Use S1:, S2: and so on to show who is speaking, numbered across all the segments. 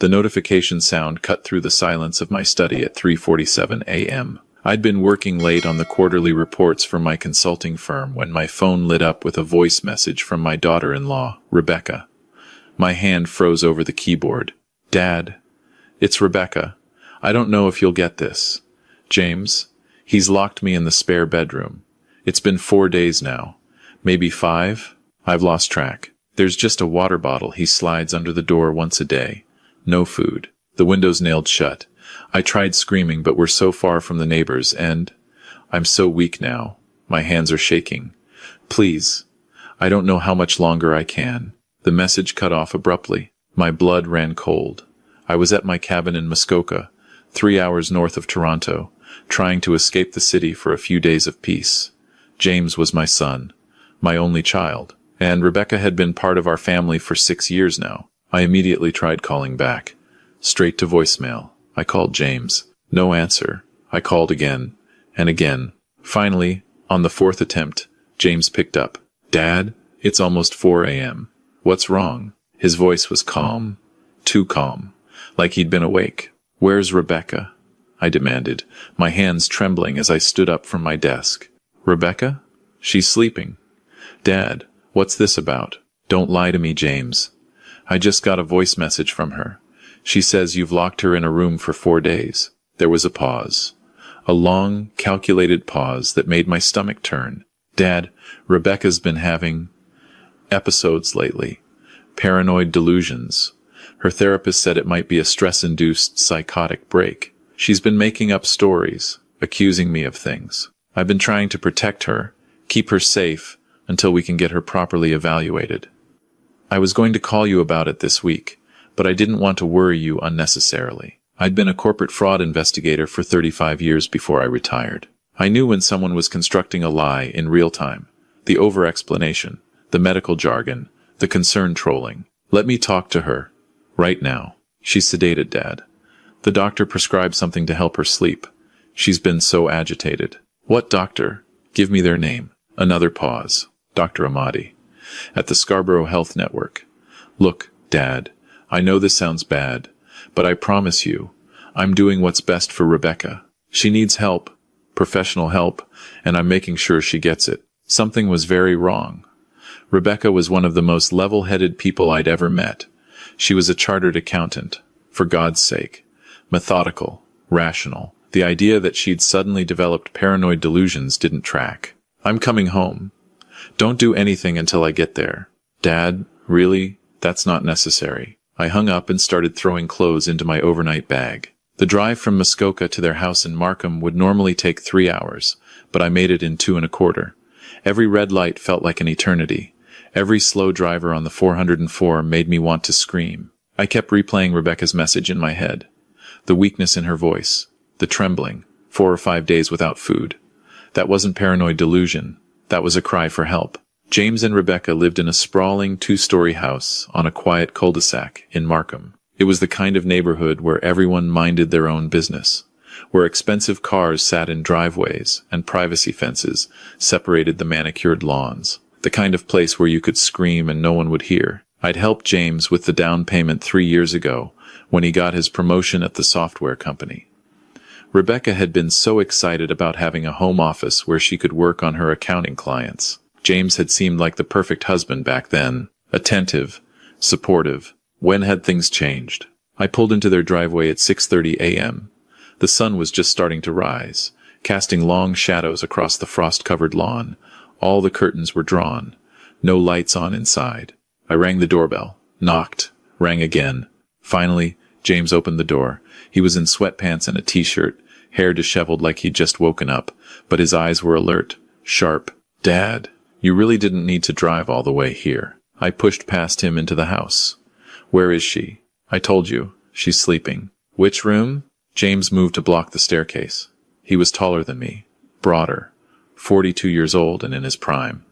S1: The notification sound cut through the silence of my study at 3:47 a.m. I'd been working late on the quarterly reports for my consulting firm when my phone lit up with a voice message from my daughter-in-law, Rebecca. My hand froze over the keyboard. "Dad, it's Rebecca. I don't know if you'll get this. James, he's locked me in the spare bedroom. It's been 4 days now. Maybe 5? I've lost track. There's just a water bottle he slides under the door once a day. No food. The window's nailed shut. I tried screaming, but we're so far from the neighbors, and I'm so weak now. My hands are shaking. Please. I don't know how much longer I can." The message cut off abruptly. My blood ran cold. I was at my cabin in Muskoka, 3 hours north of Toronto, trying to escape the city for a few days of peace. James was my son, my only child, and Rebecca had been part of our family for 6 years now. I immediately tried calling back. Straight to voicemail. I called James. No answer. I called again, and again. Finally, on the 4th attempt, James picked up. "Dad, it's almost 4 a.m. What's wrong?" His voice was calm. Too calm. Like he'd been awake. "Where's Rebecca?" I demanded, my hands trembling as I stood up from my desk. "Rebecca? She's sleeping." "Dad, what's this about?" "Don't lie to me, James. I just got a voice message from her. She says you've locked her in a room for 4 days. There was a pause. A long, calculated pause that made my stomach turn. "Dad, Rebecca's been having episodes lately. Paranoid delusions. Her therapist said it might be a stress-induced psychotic break. She's been making up stories, accusing me of things. I've been trying to protect her, keep her safe, until we can get her properly evaluated. I was going to call you about it this week, but I didn't want to worry you unnecessarily. I'd been a corporate fraud investigator for 35 years before I retired. I knew when someone was constructing a lie in real time. The over-explanation, the medical jargon, the concern trolling. Let me talk to her. Right now." "She's sedated, Dad. The doctor prescribed something to help her sleep. She's been so agitated." "What doctor? Give me their name." Another pause. "Dr. Ahmadi. At the Scarborough Health Network. Look, Dad, I know this sounds bad, but I promise you, I'm doing what's best for Rebecca. She needs help, professional help, and I'm making sure she gets it." Something was very wrong. Rebecca was one of the most level-headed people I'd ever met. She was a chartered accountant, for God's sake. Methodical, rational. The idea that she'd suddenly developed paranoid delusions didn't track. "I'm coming home. Don't do anything until I get there." "Dad, really? That's not necessary." I hung up and started throwing clothes into my overnight bag. The drive from Muskoka to their house in Markham would normally take 3 hours, but I made it in 2.25. Every red light felt like an eternity. Every slow driver on the 404 made me want to scream. I kept replaying Rebecca's message in my head. The weakness in her voice. The trembling. 4 or 5 days without food. That wasn't paranoid delusion. That was a cry for help. James and Rebecca lived in a sprawling 2-story house on a quiet cul-de-sac in Markham. It was the kind of neighborhood where everyone minded their own business, where expensive cars sat in driveways and privacy fences separated the manicured lawns. The kind of place where you could scream and no one would hear. I'd helped James with the down payment 3 years ago when he got his promotion at the software company. Rebecca had been so excited about having a home office where she could work on her accounting clients. James had seemed like the perfect husband back then. Attentive, supportive. When had things changed? I pulled into their driveway at 6:30 a.m. The sun was just starting to rise, casting long shadows across the frost-covered lawn. All the curtains were drawn. No lights on inside. I rang the doorbell. Knocked. Rang again. Finally, James opened the door. He was in sweatpants and a t-shirt, hair disheveled like he'd just woken up, but his eyes were alert, sharp. "Dad, you really didn't need to drive all the way here." I pushed past him into the house. "Where is she?" "I told you. She's sleeping." "Which room?" James moved to block the staircase. He was taller than me, broader, 42 years old and in his prime.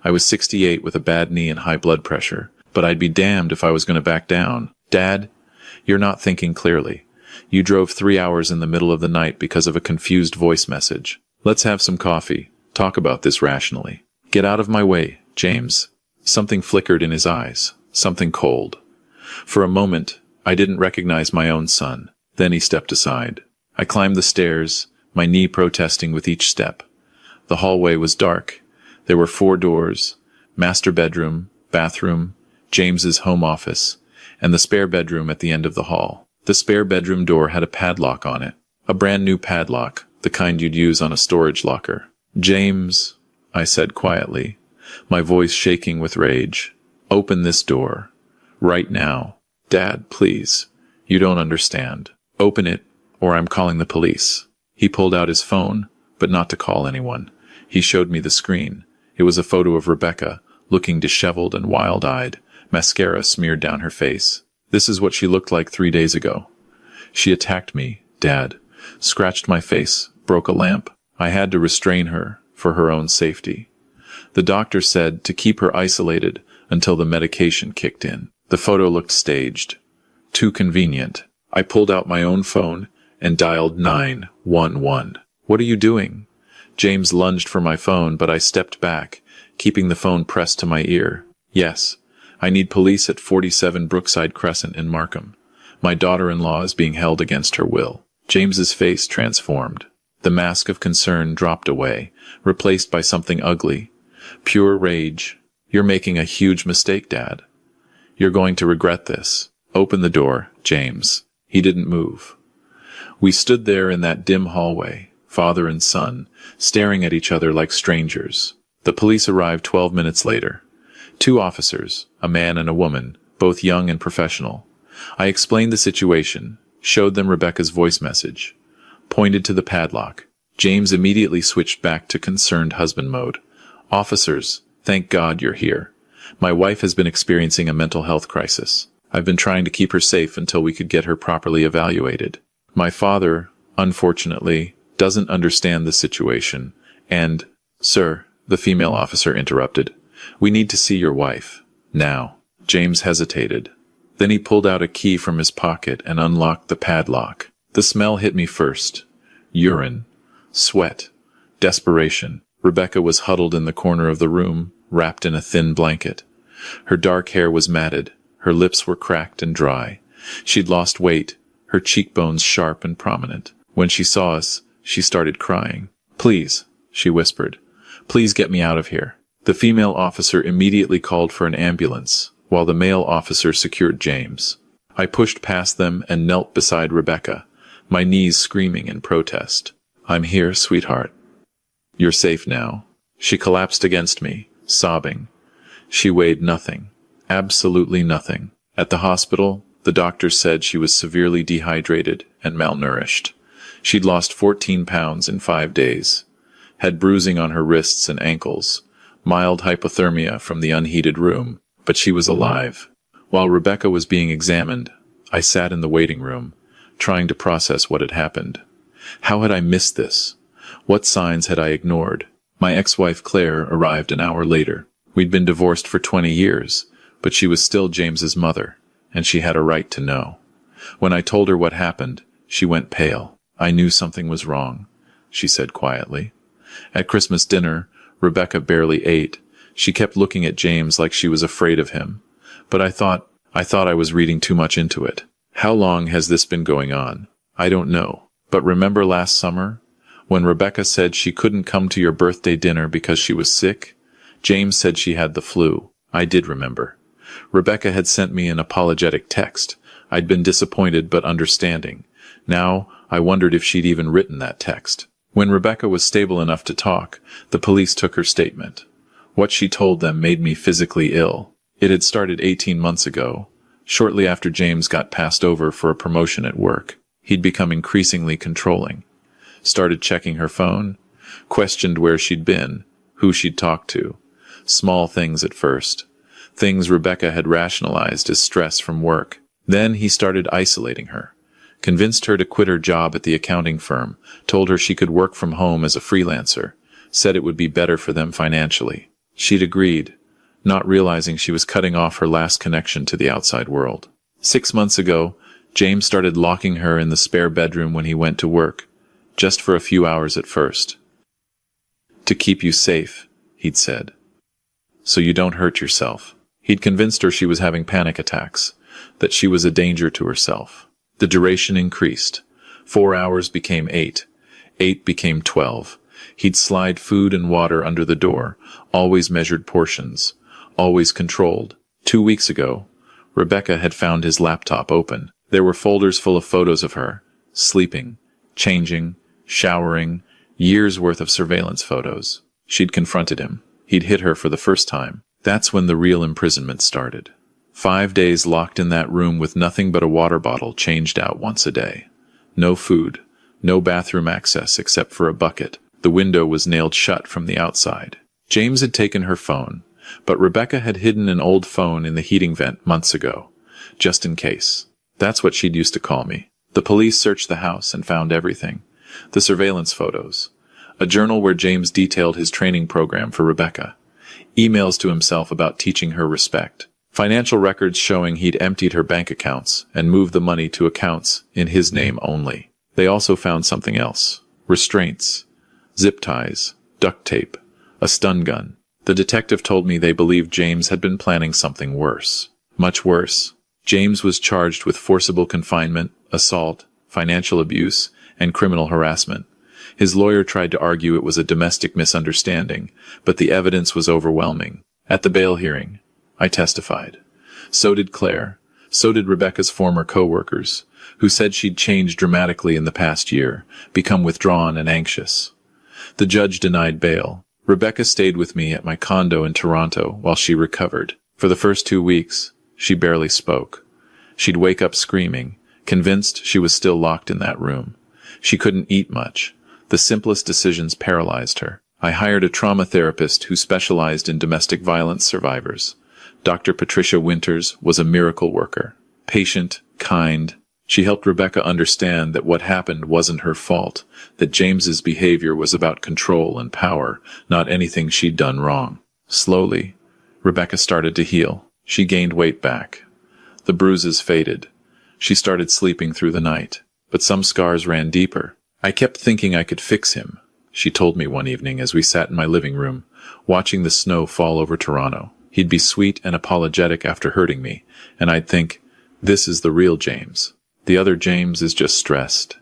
S1: I was 68 with a bad knee and high blood pressure, but I'd be damned if I was going to back down. "Dad, you're not thinking clearly. You drove 3 hours in the middle of the night because of a confused voice message. Let's have some coffee. Talk about this rationally." "Get out of my way, James." Something flickered in his eyes, something cold. For a moment, I didn't recognize my own son. Then he stepped aside. I climbed the stairs, my knee protesting with each step. The hallway was dark. There were 4 doors: master bedroom, bathroom, James's home office, and the spare bedroom at the end of the hall. The spare bedroom door had a padlock on it, a brand new padlock, the kind you'd use on a storage locker. "James," I said quietly, my voice shaking with rage, "open this door. Right now. Dad, please. You don't understand. Open it, or I'm calling the police." He pulled out his phone, but not to call anyone. He showed me the screen. It was a photo of Rebecca, looking disheveled and wild-eyed, mascara smeared down her face. This is what she looked like 3 days ago. She attacked me, Dad, scratched my face, broke a lamp. I had to restrain her, for her own safety. The doctor said to keep her isolated until the medication kicked in. The photo looked staged. Too convenient. I pulled out my own phone and dialed 911. "What are you doing?" James lunged for my phone, but I stepped back, keeping the phone pressed to my ear. "Yes, I need police at 47 Brookside Crescent in Markham. My daughter-in-law is being held against her will." James's face transformed. The mask of concern dropped away, replaced by something ugly. Pure rage. "You're making a huge mistake, Dad. You're going to regret this. Open the door, James." He didn't move. We stood there in that dim hallway, father and son, staring at each other like strangers. The police arrived 12 minutes later. 2 officers, a man and a woman, both young and professional. I explained the situation, showed them Rebecca's voice message, pointed to the padlock. James immediately switched back to concerned husband mode. "Officers, thank God you're here. My wife has been experiencing a mental health crisis. I've been trying to keep her safe until we could get her properly evaluated. My father, unfortunately, doesn't understand the situation, and—" "Sir," the female officer interrupted, "we need to see your wife. Now." James hesitated. Then he pulled out a key from his pocket and unlocked the padlock. The smell hit me first. Urine. Sweat. Desperation. Rebecca was huddled in the corner of the room, wrapped in a thin blanket. Her dark hair was matted. Her lips were cracked and dry. She'd lost weight, her cheekbones sharp and prominent. When she saw us, she started crying. "Please," she whispered. "Please get me out of here." The female officer immediately called for an ambulance, while the male officer secured James. I pushed past them and knelt beside Rebecca, my knees screaming in protest. "I'm here, sweetheart. You're safe now." She collapsed against me, sobbing. She weighed nothing. Absolutely nothing. At the hospital, the doctors said she was severely dehydrated and malnourished. She'd lost 14 pounds in 5 days, had bruising on her wrists and ankles, mild hypothermia from the unheated room, but she was alive. While Rebecca was being examined, I sat in the waiting room, trying to process what had happened. How had I missed this? What signs had I ignored? My ex-wife Claire arrived an hour later. We'd been divorced for 20 years, but she was still James's mother, and she had a right to know. When I told her what happened, she went pale. "I knew something was wrong," she said quietly. At Christmas dinner, Rebecca barely ate. She kept looking at James like she was afraid of him. But I thought I was reading too much into it. How long has this been going on? I don't know. But remember last summer, when Rebecca said she couldn't come to your birthday dinner because she was sick? James said she had the flu. I did remember. Rebecca had sent me an apologetic text. I'd been disappointed but understanding. Now I wondered if she'd even written that text. When Rebecca was stable enough to talk, the police took her statement. What she told them made me physically ill. It had started 18 months ago, shortly after James got passed over for a promotion at work. He'd become increasingly controlling. Started checking her phone, questioned where she'd been, who she'd talked to. Small things at first. Things Rebecca had rationalized as stress from work. Then he started isolating her. Convinced her to quit her job at the accounting firm, told her she could work from home as a freelancer, said it would be better for them financially. She'd agreed, not realizing she was cutting off her last connection to the outside world. 6 months ago, James started locking her in the spare bedroom when he went to work, just for a few hours at first. "To keep you safe," he'd said. "So you don't hurt yourself." He'd convinced her she was having panic attacks. that she was a danger to herself. The duration increased. 4 hours became 8. 8 became 12. He'd slide food and water under the door, always measured portions, always controlled. 2 weeks ago, Rebecca had found his laptop open. There were folders full of photos of her, sleeping, changing, showering, years' worth of surveillance photos. She'd confronted him. He'd hit her for the first time. That's when the real imprisonment started. 5 days locked in that room with nothing but a water bottle changed out once a day. No food, no bathroom access except for a bucket. The window was nailed shut from the outside. James had taken her phone, but Rebecca had hidden an old phone in the heating vent months ago, just in case. That's what she'd used to call me. The police searched the house and found everything. The surveillance photos, a journal where James detailed his training program for Rebecca, emails to himself about teaching her respect, financial records showing he'd emptied her bank accounts and moved the money to accounts in his name only. They also found something else: restraints, zip ties, duct tape, a stun gun. The detective told me they believed James had been planning something worse. Much worse. James was charged with forcible confinement, assault, financial abuse, and criminal harassment. His lawyer tried to argue it was a domestic misunderstanding, but the evidence was overwhelming. At the bail hearing, I testified. So did Claire. So did Rebecca's former co-workers, who said she'd changed dramatically in the past year, become withdrawn and anxious. The judge denied bail. Rebecca stayed with me at my condo in Toronto while she recovered. For the first 2 weeks, she barely spoke. She'd wake up screaming, convinced she was still locked in that room. She couldn't eat much. The simplest decisions paralyzed her. I hired a trauma therapist who specialized in domestic violence survivors. Dr. Patricia Winters was a miracle worker. Patient, kind. She helped Rebecca understand that what happened wasn't her fault, that James's behavior was about control and power, not anything she'd done wrong. Slowly, Rebecca started to heal. She gained weight back. The bruises faded. She started sleeping through the night. But some scars ran deeper. I kept thinking I could fix him, she told me one evening as we sat in my living room, watching the snow fall over Toronto. He'd be sweet and apologetic after hurting me, and I'd think, this is the real James. The other James is just stressed.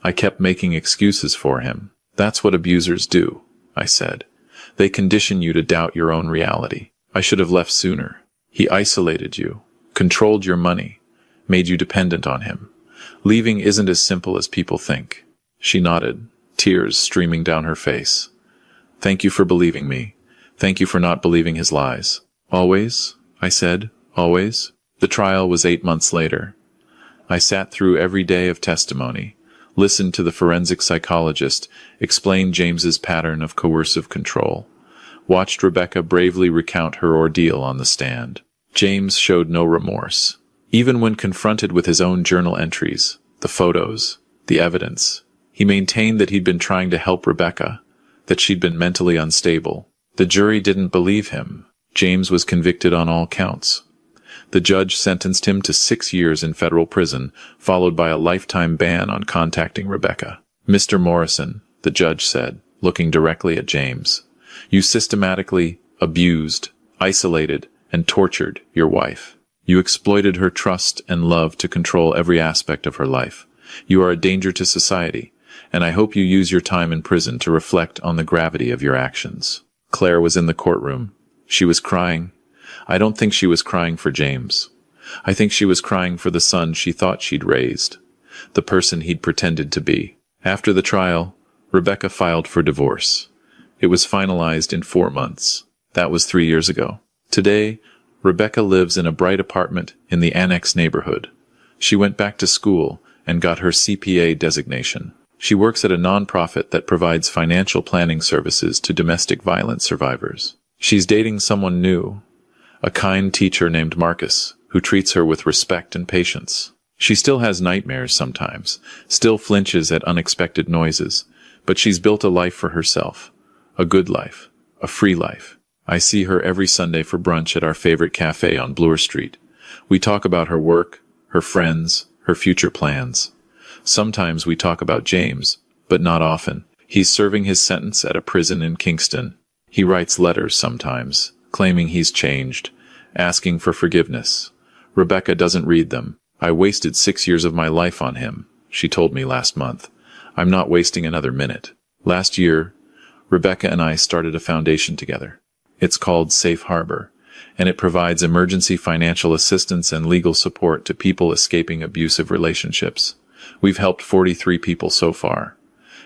S1: I kept making excuses for him. That's what abusers do, I said. They condition you to doubt your own reality. I should have left sooner. He isolated you, controlled your money, made you dependent on him. Leaving isn't as simple as people think. She nodded, tears streaming down her face. Thank you for believing me. Thank you for not believing his lies. Always, I said, always. The trial was 8 months later. I sat through every day of testimony, listened to the forensic psychologist explain James's pattern of coercive control, watched Rebecca bravely recount her ordeal on the stand. James showed no remorse. Even when confronted with his own journal entries, the photos, the evidence, he maintained that he'd been trying to help Rebecca, that she'd been mentally unstable. The jury didn't believe him. James was convicted on all counts. The judge sentenced him to 6 years in federal prison, followed by a lifetime ban on contacting Rebecca. Mr. Morrison, the judge said, looking directly at James, you systematically abused, isolated, and tortured your wife. You exploited her trust and love to control every aspect of her life. You are a danger to society, and I hope you use your time in prison to reflect on the gravity of your actions. Claire was in the courtroom. She was crying. I don't think she was crying for James. I think she was crying for the son she thought she'd raised, the person he'd pretended to be. After the trial, Rebecca filed for divorce. It was finalized in 4 months. That was 3 years ago. Today, Rebecca lives in a bright apartment in the Annex neighborhood. She went back to school and got her CPA designation. She works at a nonprofit that provides financial planning services to domestic violence survivors. She's dating someone new, a kind teacher named Marcus, who treats her with respect and patience. She still has nightmares sometimes, still flinches at unexpected noises, but she's built a life for herself, a good life, a free life. I see her every Sunday for brunch at our favorite cafe on Bloor Street. We talk about her work, her friends, her future plans. Sometimes we talk about James, but not often. He's serving his sentence at a prison in Kingston. He writes letters sometimes, claiming he's changed, asking for forgiveness, Rebecca doesn't read them. I wasted 6 years of my life on him, she told me last month. I'm not wasting another minute. Last year, Rebecca and I started a foundation together. It's called Safe Harbor, and it provides emergency financial assistance and legal support to people escaping abusive relationships. We've helped 43 people so far.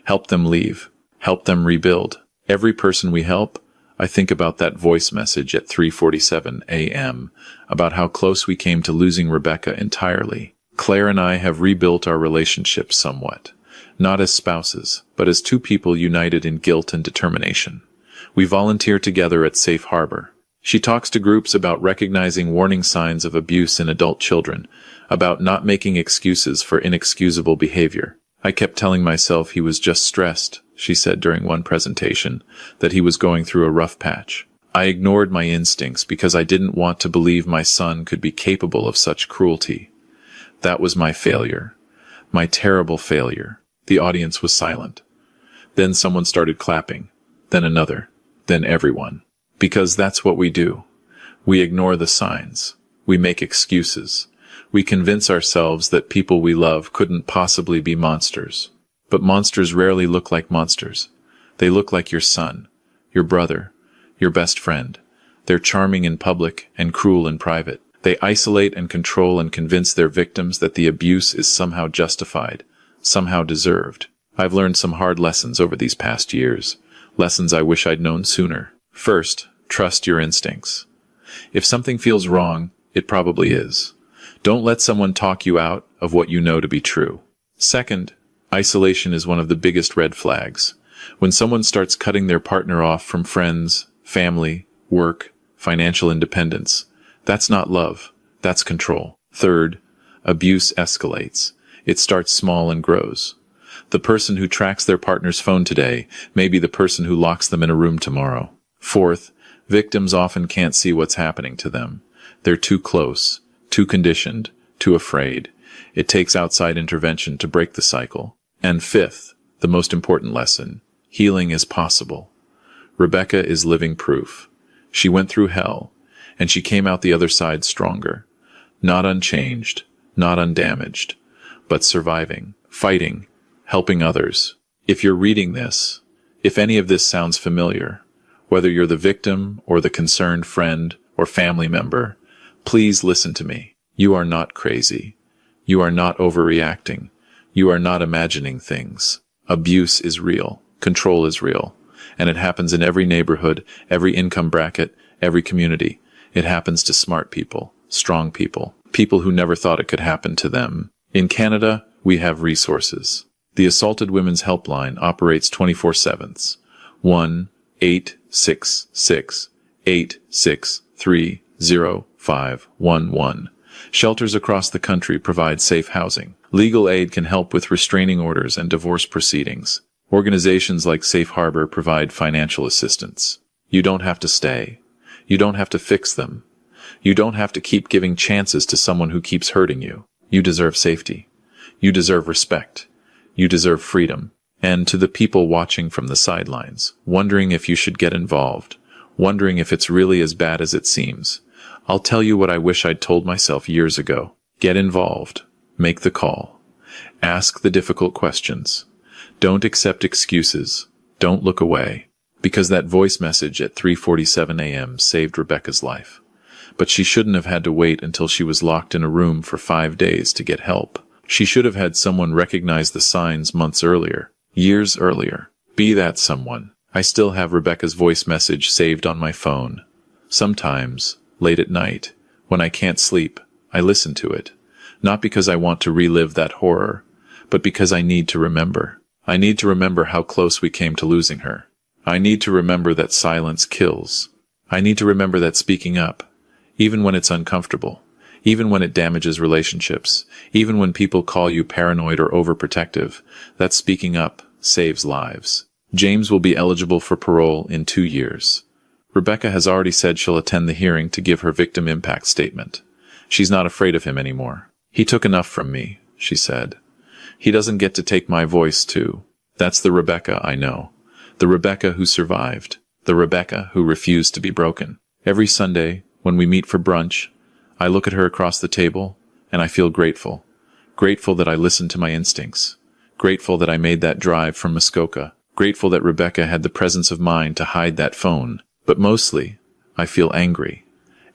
S1: Helped them leave. Helped them rebuild. Every person we help, I think about that voice message at 3:47 a.m. about how close we came to losing Rebecca entirely. Claire and I have rebuilt our relationship somewhat. Not as spouses, but as two people united in guilt and determination. We volunteer together at Safe Harbor. She talks to groups about recognizing warning signs of abuse in adult children, about not making excuses for inexcusable behavior. I kept telling myself he was just stressed, she said during one presentation, that he was going through a rough patch. I ignored my instincts because I didn't want to believe my son could be capable of such cruelty. That was my failure. My terrible failure. The audience was silent. Then someone started clapping. Then another. Then everyone. Because that's what we do. We ignore the signs. We make excuses. We convince ourselves that people we love couldn't possibly be monsters. But monsters rarely look like monsters. They look like your son, your brother, your best friend. They're charming in public and cruel in private. They isolate and control and convince their victims that the abuse is somehow justified, somehow deserved. I've learned some hard lessons over these past years. Lessons I wish I'd known sooner. First, trust your instincts. If something feels wrong, it probably is. Don't let someone talk you out of what you know to be true. Second, isolation is one of the biggest red flags. When someone starts cutting their partner off from friends, family, work, financial independence, that's not love. That's control. Third, abuse escalates. It starts small and grows. The person who tracks their partner's phone today may be the person who locks them in a room tomorrow. Fourth, victims often can't see what's happening to them. They're too close, too conditioned, too afraid. It takes outside intervention to break the cycle. And fifth, the most important lesson, healing is possible. Rebecca is living proof. She went through hell, and she came out the other side stronger. Not unchanged, not undamaged, but surviving, fighting, helping others. If you're reading this, if any of this sounds familiar, whether you're the victim or the concerned friend or family member, please listen to me. You are not crazy. You are not overreacting. You are not imagining things. Abuse is real. Control is real. And it happens in every neighborhood, every income bracket, every community. It happens to smart people, strong people, people who never thought it could happen to them. In Canada, we have resources. The Assaulted Women's Helpline operates 24/7. 1-866-863-0511. Shelters across the country provide safe housing. Legal aid can help with restraining orders and divorce proceedings. Organizations like Safe Harbor provide financial assistance. You don't have to stay. You don't have to fix them. You don't have to keep giving chances to someone who keeps hurting you. You deserve safety. You deserve respect. You deserve freedom. And to the people watching from the sidelines, wondering if you should get involved, wondering if it's really as bad as it seems, I'll tell you what I wish I'd told myself years ago. Get involved. Make the call. Ask the difficult questions. Don't accept excuses. Don't look away. Because that voice message at 3:47 a.m. saved Rebecca's life. But she shouldn't have had to wait until she was locked in a room for 5 days to get help. She should have had someone recognize the signs months earlier, years earlier. Be that someone. I still have Rebecca's voice message saved on my phone. Sometimes, late at night, when I can't sleep, I listen to it. Not because I want to relive that horror, but because I need to remember. I need to remember how close we came to losing her. I need to remember that silence kills. I need to remember that speaking up, even when it's uncomfortable, even when it damages relationships, even when people call you paranoid or overprotective, that speaking up saves lives. James will be eligible for parole in 2 years. Rebecca has already said she'll attend the hearing to give her victim impact statement. She's not afraid of him anymore. He took enough from me, she said. He doesn't get to take my voice too. That's the Rebecca I know. The Rebecca who survived. The Rebecca who refused to be broken. Every Sunday, when we meet for brunch, I look at her across the table, and I feel grateful. Grateful that I listened to my instincts. Grateful that I made that drive from Muskoka. Grateful that Rebecca had the presence of mind to hide that phone. But mostly, I feel angry.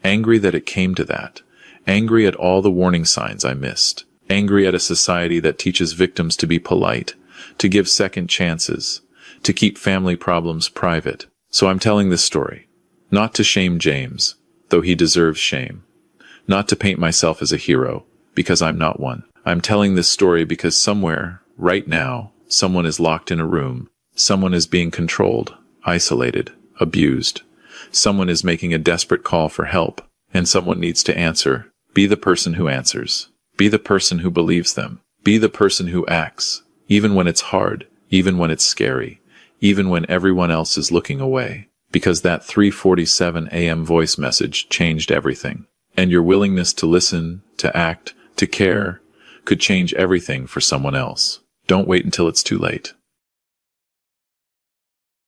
S1: Angry that it came to that. Angry at all the warning signs I missed. Angry at a society that teaches victims to be polite, to give second chances, to keep family problems private. So I'm telling this story. Not to shame James, though he deserves shame. Not to paint myself as a hero, because I'm not one. I'm telling this story because somewhere, right now, someone is locked in a room. Someone is being controlled, isolated, abused. Someone is making a desperate call for help, and someone needs to answer. Be the person who answers. Be the person who believes them. Be the person who acts, even when it's hard, even when it's scary, even when everyone else is looking away. Because that 3:47 a.m. voice message changed everything. And your willingness to listen, to act, to care, could change everything for someone else. Don't wait until it's too late.